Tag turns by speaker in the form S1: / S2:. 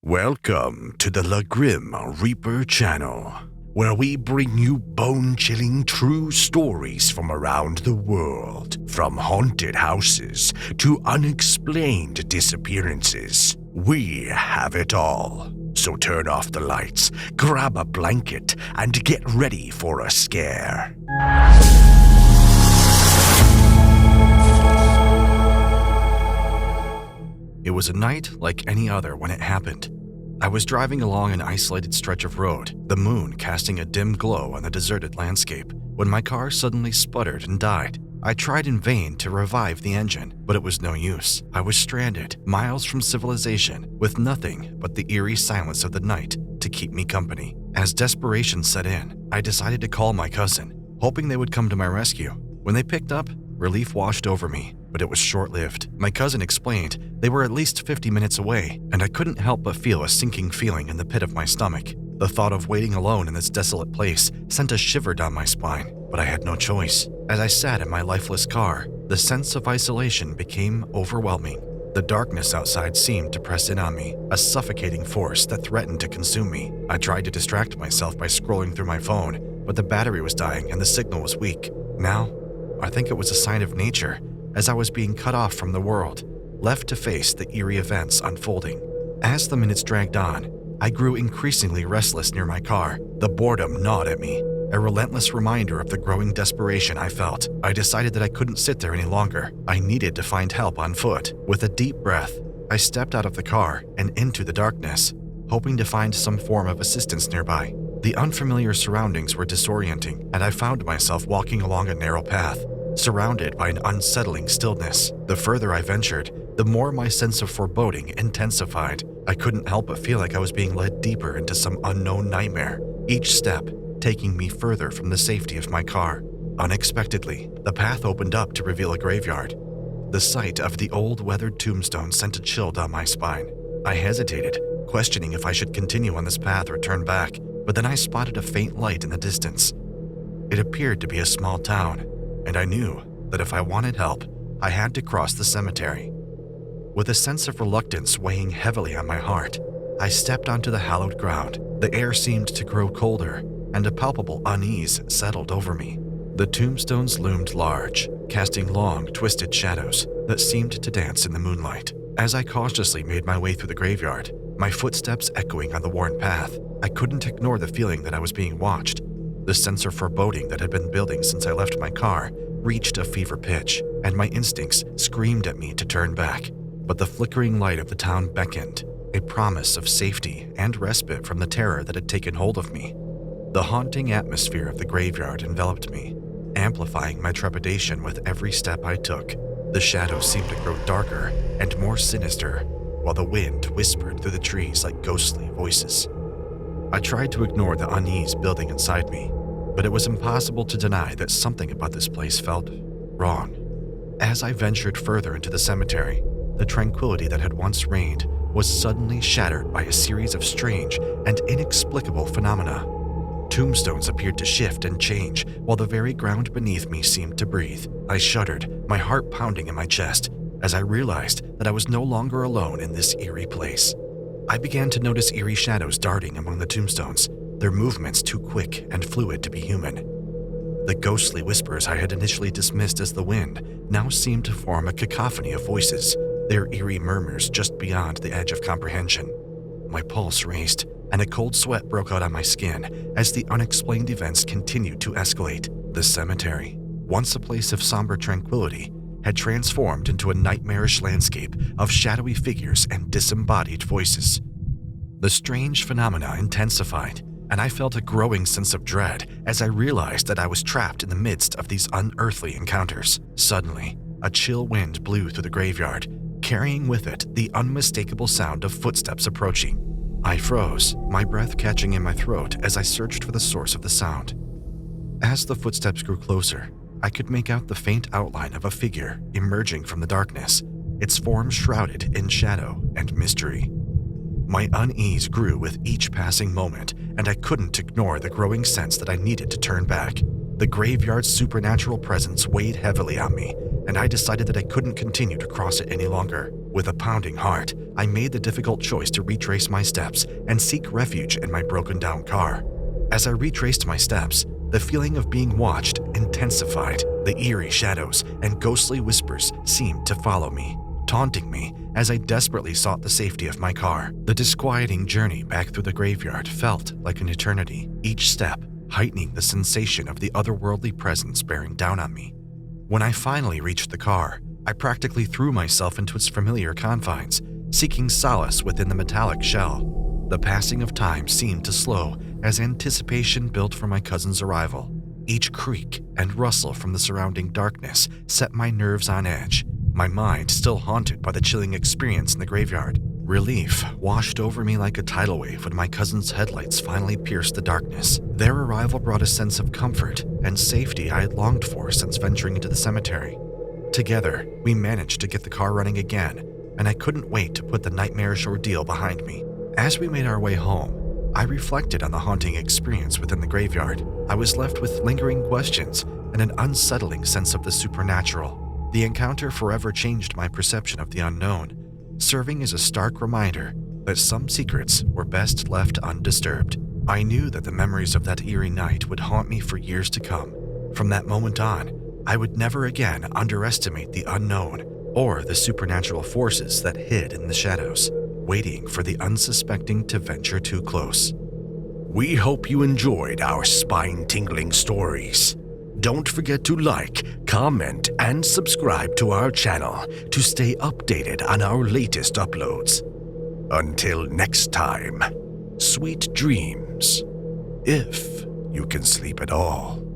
S1: Welcome to the Grim Reaper channel, where we bring you bone-chilling true stories from around the world, from haunted houses to unexplained disappearances. We have it all. So turn off the lights, grab a blanket, and get ready for a scare. It was a night like any other when it happened. I was driving along an isolated stretch of road, the moon casting a dim glow on the deserted landscape, when my car suddenly sputtered and died. I tried in vain to revive the engine, but it was no use. I was stranded, miles from civilization, with nothing but the eerie silence of the night to keep me company. As desperation set in, I decided to call my cousin, hoping they would come to my rescue. When they picked up, relief washed over me, but it was short-lived. My cousin explained they were at least 50 minutes away, and I couldn't help but feel a sinking feeling in the pit of my stomach. The thought of waiting alone in this desolate place sent a shiver down my spine, but I had no choice. As I sat in my lifeless car, the sense of isolation became overwhelming. The darkness outside seemed to press in on me, a suffocating force that threatened to consume me. I tried to distract myself by scrolling through my phone, but the battery was dying and the signal was weak. Now, I think it was a sign of nature, as I was being cut off from the world, left to face the eerie events unfolding. As the minutes dragged on, I grew increasingly restless near my car. The boredom gnawed at me, a relentless reminder of the growing desperation I felt. I decided that I couldn't sit there any longer. I needed to find help on foot. With a deep breath, I stepped out of the car and into the darkness, hoping to find some form of assistance nearby. The unfamiliar surroundings were disorienting, and I found myself walking along a narrow path, surrounded by an unsettling stillness. The further I ventured, the more my sense of foreboding intensified. I couldn't help but feel like I was being led deeper into some unknown nightmare, each step taking me further from the safety of my car. Unexpectedly, the path opened up to reveal a graveyard. The sight of the old weathered tombstone sent a chill down my spine. I hesitated, questioning if I should continue on this path or turn back, but then I spotted a faint light in the distance. It appeared to be a small town, and I knew that if I wanted help, I had to cross the cemetery. With a sense of reluctance weighing heavily on my heart, I stepped onto the hallowed ground. The air seemed to grow colder, and a palpable unease settled over me. The tombstones loomed large, casting long, twisted shadows that seemed to dance in the moonlight. As I cautiously made my way through the graveyard, my footsteps echoing on the worn path, I couldn't ignore the feeling that I was being watched. The sense of foreboding that had been building since I left my car reached a fever pitch, and my instincts screamed at me to turn back. But the flickering light of the town beckoned, a promise of safety and respite from the terror that had taken hold of me. The haunting atmosphere of the graveyard enveloped me, amplifying my trepidation with every step I took. The shadows seemed to grow darker and more sinister, while the wind whispered through the trees like ghostly voices. I tried to ignore the unease building inside me, but it was impossible to deny that something about this place felt wrong. As I ventured further into the cemetery, the tranquility that had once reigned was suddenly shattered by a series of strange and inexplicable phenomena. Tombstones appeared to shift and change, while the very ground beneath me seemed to breathe. I shuddered, my heart pounding in my chest, as I realized that I was no longer alone in this eerie place. I began to notice eerie shadows darting among the tombstones, their movements too quick and fluid to be human. The ghostly whispers I had initially dismissed as the wind now seemed to form a cacophony of voices, their eerie murmurs just beyond the edge of comprehension. My pulse raced, and a cold sweat broke out on my skin as the unexplained events continued to escalate. The cemetery, once a place of somber tranquility, had transformed into a nightmarish landscape of shadowy figures and disembodied voices. The strange phenomena intensified, and I felt a growing sense of dread as I realized that I was trapped in the midst of these unearthly encounters. Suddenly, a chill wind blew through the graveyard, carrying with it the unmistakable sound of footsteps approaching. I froze, my breath catching in my throat as I searched for the source of the sound. As the footsteps grew closer, I could make out the faint outline of a figure emerging from the darkness, its form shrouded in shadow and mystery. My unease grew with each passing moment, and I couldn't ignore the growing sense that I needed to turn back. The graveyard's supernatural presence weighed heavily on me, and I decided that I couldn't continue to cross it any longer. With a pounding heart, I made the difficult choice to retrace my steps and seek refuge in my broken-down car. As I retraced my steps, the feeling of being watched intensified. The eerie shadows and ghostly whispers seemed to follow me, taunting me as I desperately sought the safety of my car. The disquieting journey back through the graveyard felt like an eternity, each step heightening the sensation of the otherworldly presence bearing down on me. When I finally reached the car, I practically threw myself into its familiar confines, seeking solace within the metallic shell. The passing of time seemed to slow as anticipation built for my cousin's arrival. Each creak and rustle from the surrounding darkness set my nerves on edge, my mind still haunted by the chilling experience in the graveyard. Relief washed over me like a tidal wave when my cousin's headlights finally pierced the darkness. Their arrival brought a sense of comfort and safety I had longed for since venturing into the cemetery. Together, we managed to get the car running again, and I couldn't wait to put the nightmarish ordeal behind me. As we made our way home, I reflected on the haunting experience within the graveyard. I was left with lingering questions and an unsettling sense of the supernatural. The encounter forever changed my perception of the unknown, serving as a stark reminder that some secrets were best left undisturbed. I knew that the memories of that eerie night would haunt me for years to come. From that moment on, I would never again underestimate the unknown or the supernatural forces that hid in the shadows, waiting for the unsuspecting to venture too close.
S2: We hope you enjoyed our spine-tingling stories. Don't forget to like, comment, and subscribe to our channel to stay updated on our latest uploads. Until next time, sweet dreams, if you can sleep at all.